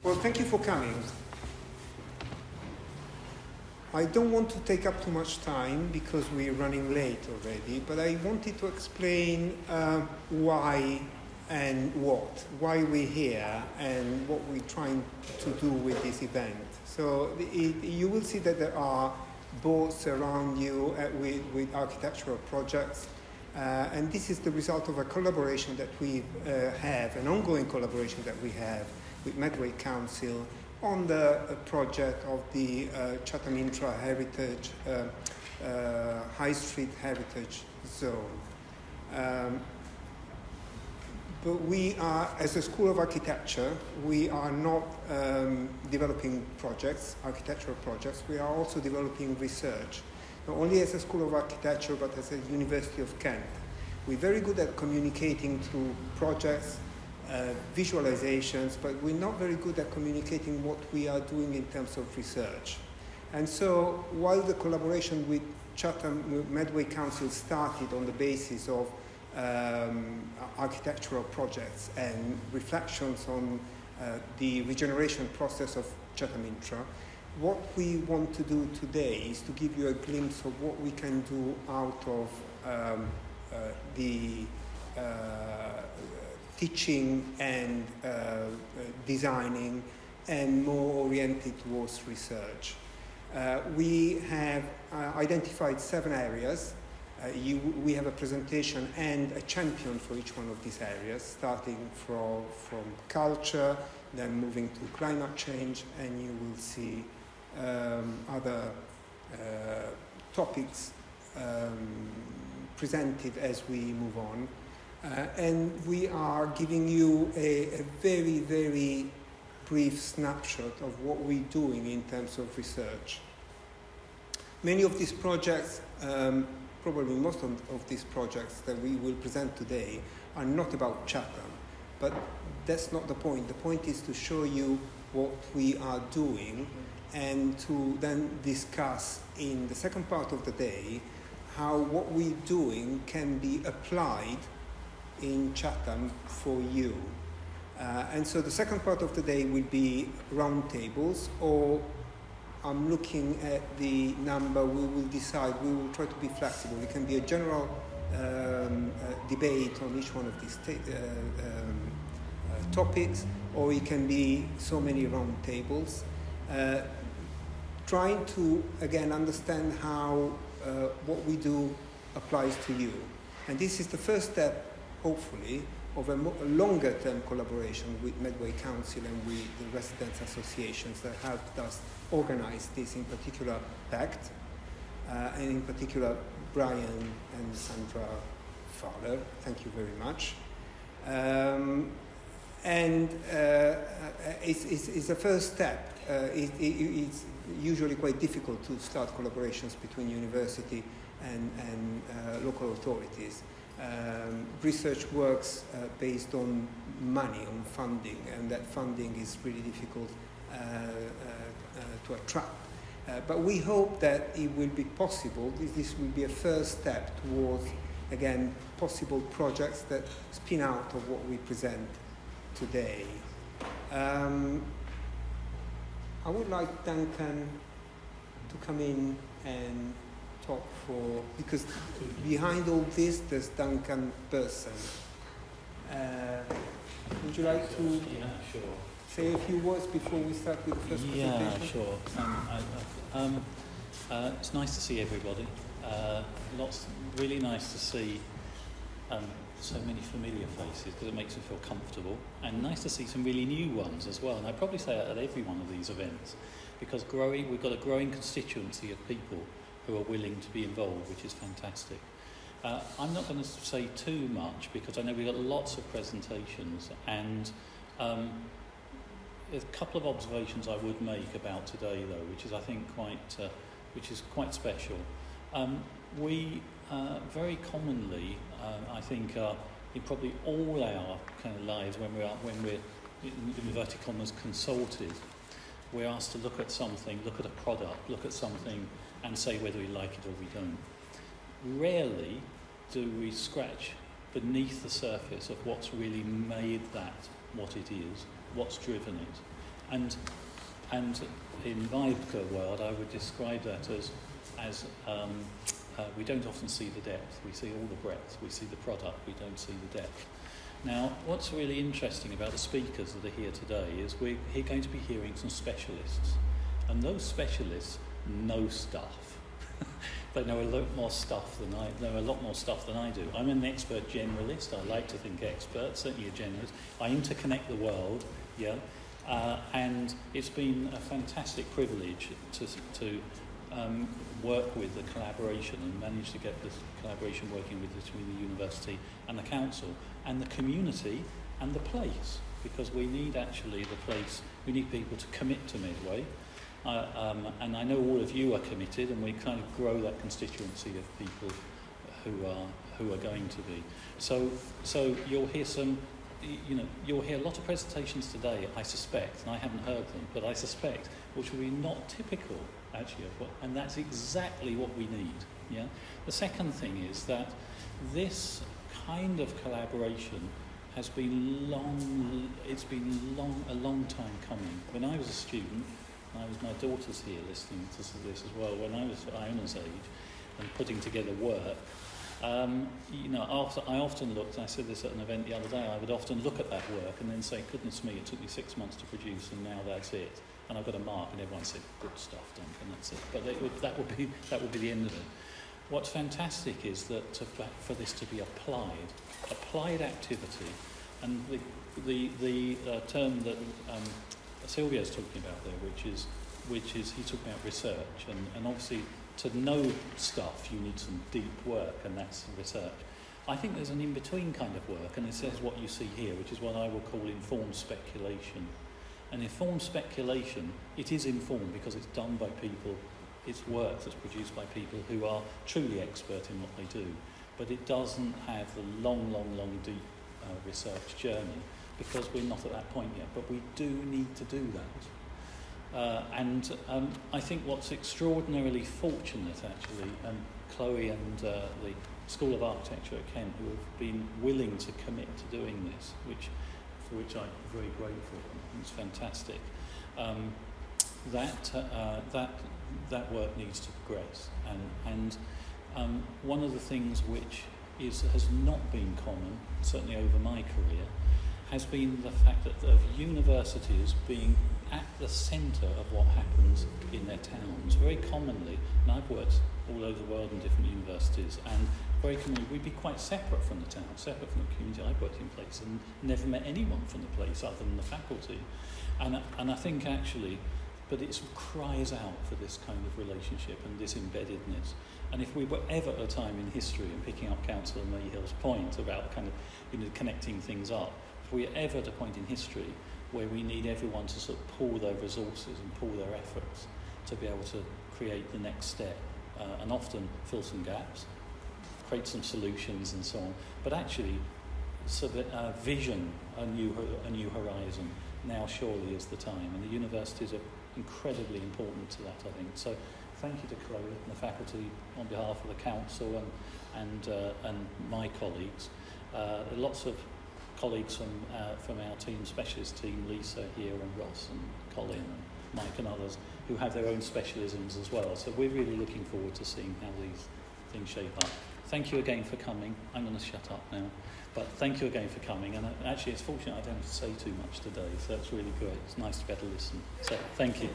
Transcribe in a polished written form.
Well, thank you for coming. I don't want to take up too much time because we're running late already, but I wanted to explain why and what, why we're here and what we're trying to do with this event. So you will see that there are boards around you with architectural projects, and this is the result of a collaboration that we have, an ongoing collaboration that we have with Medway Council on the project of the Chatham Intra Heritage, High Street Heritage Zone. But we are, as a School of Architecture, we are not developing projects, architectural projects, we are also developing research. Not only as a School of Architecture, but as a University of Kent. We're very good at communicating through projects, visualizations, but we're not very good at communicating what we are doing in terms of research. And so while the collaboration with Medway Council started on the basis of architectural projects and reflections on the regeneration process of Chatham Intra, what we want to do today is to give you a glimpse of what we can do out of the teaching and designing and more oriented towards research. We have identified 7 areas. We have a presentation and a champion for each one of these areas, starting from culture, then moving to climate change, and you will see other topics presented as we move on. And we are giving you a very, very brief snapshot of what we're doing in terms of research. Many of these projects, probably most of these projects that we will present today are not about Chatham, but that's not the point. The point is to show you what we are doing and to then discuss in the second part of the day how what we're doing can be applied in Chatham for you. And so the second part of the day will be roundtables, or I'm looking at the number, we will decide, we will try to be flexible. It can be a general debate on each one of these topics, or it can be so many roundtables. Trying to, again, understand how what we do applies to you. And this is the first step, hopefully, of a longer-term collaboration with Medway Council and with the residents' associations that helped us organize this, in particular PACT, and in particular Brian and Sandra Fowler. Thank you very much. It's a first step. It's usually quite difficult to start collaborations between university and local authorities. Research works based on money, on funding, and that funding is really difficult to attract. But we hope that it will be possible. This will be a first step towards, again, possible projects that spin out of what we present today. I would like Duncan to come in and talk because behind all this there's Duncan Berntsen. Would you like to say a few words before we start with the first presentation? Yeah, sure. It's nice to see everybody. Really nice to see so many familiar faces because it makes me feel comfortable, and nice to see some really new ones as well. And I probably say that at every one of these events because we've got a growing constituency of people who are willing to be involved, which is fantastic. I'm not going to say too much because I know we've got lots of presentations, and there's a couple of observations I would make about today, though, which is I think quite special. We very commonly, I think, in probably all our kind of lives, when we're in inverted commas consulted, we're asked to look at something, look at a product, look at something, and say whether we like it or we don't. Rarely do we scratch beneath the surface of what's really made that what it is, what's driven it. And in my world, I would describe that as we don't often see the depth. We see all the breadth. We see the product. We don't see the depth. Now, what's really interesting about the speakers that are here today is we're going to be hearing some specialists. And those specialists know stuff. They know a lot more stuff than I do. I'm an expert generalist. I like to think expert, certainly a generalist. I interconnect the world, yeah. And it's been a fantastic privilege to work with the collaboration and manage to get this collaboration working between the university and the council and the community and the place, because we need actually the place, we need people to commit to Medway, and I know all of you are committed, and we kind of grow that constituency of people who are going to be. So you'll hear you'll hear a lot of presentations today, I suspect, and I haven't heard them, but I suspect, which will be not typical, actually, and that's exactly what we need. Yeah. The second thing is that this kind of collaboration has been a long time coming. When I was a student, my daughter's here listening to this as well, when I was Iona's age and putting together work, I often looked, I said this at an event the other day, I would often look at that work and then say, goodness me, it took me 6 months to produce and now that's it. And I've got a mark and everyone said, good stuff, Duncan, that's it. But that would be the end of it. What's fantastic is that for this to be applied activity, and the term that Sylvia's talking about there, which is he's talking about research, and obviously to know stuff you need some deep work, and that's research. I think there's an in-between kind of work, and it says what you see here, which is what I will call informed speculation. And informed speculation, it is informed because it's done by people, it's work that's produced by people who are truly expert in what they do, but it doesn't have the long, deep research journey, because we're not at that point yet, but we do need to do that. I think what's extraordinarily fortunate, actually, Chloe and the School of Architecture at Kent, who have been willing to commit to doing this, for which I'm very grateful. It's fantastic. That work needs to progress, and one of the things which has not been common, certainly over my career, has been the fact that of universities being at the centre of what happens in their towns. Very commonly, and I've worked all over the world in different universities, and very commonly we'd be quite separate from the town, separate from the community. I've worked in places and never met anyone from the place other than the faculty. And I think actually, but it cries out for this kind of relationship and this embeddedness. And if we were ever at a time in history, and picking up Councillor Mayhill's point about kind of connecting things up, if we're ever at a point in history where we need everyone to sort of pool their resources and pool their efforts to be able to create the next step, and often fill some gaps, create some solutions and so on, but actually vision a new horizon, now surely is the time, and the universities are incredibly important to that, I think. So thank you to Chloe and the faculty on behalf of the council and my colleagues. Lots of colleagues from our team, specialist team, Lisa here and Ross and Colin and Mike and others, who have their own specialisms as well. So we're really looking forward to seeing how these things shape up. Thank you again for coming. I'm going to shut up now. But thank you again for coming. And actually, it's fortunate I don't have to say too much today, so it's really great. It's nice to be able to listen. So thank you.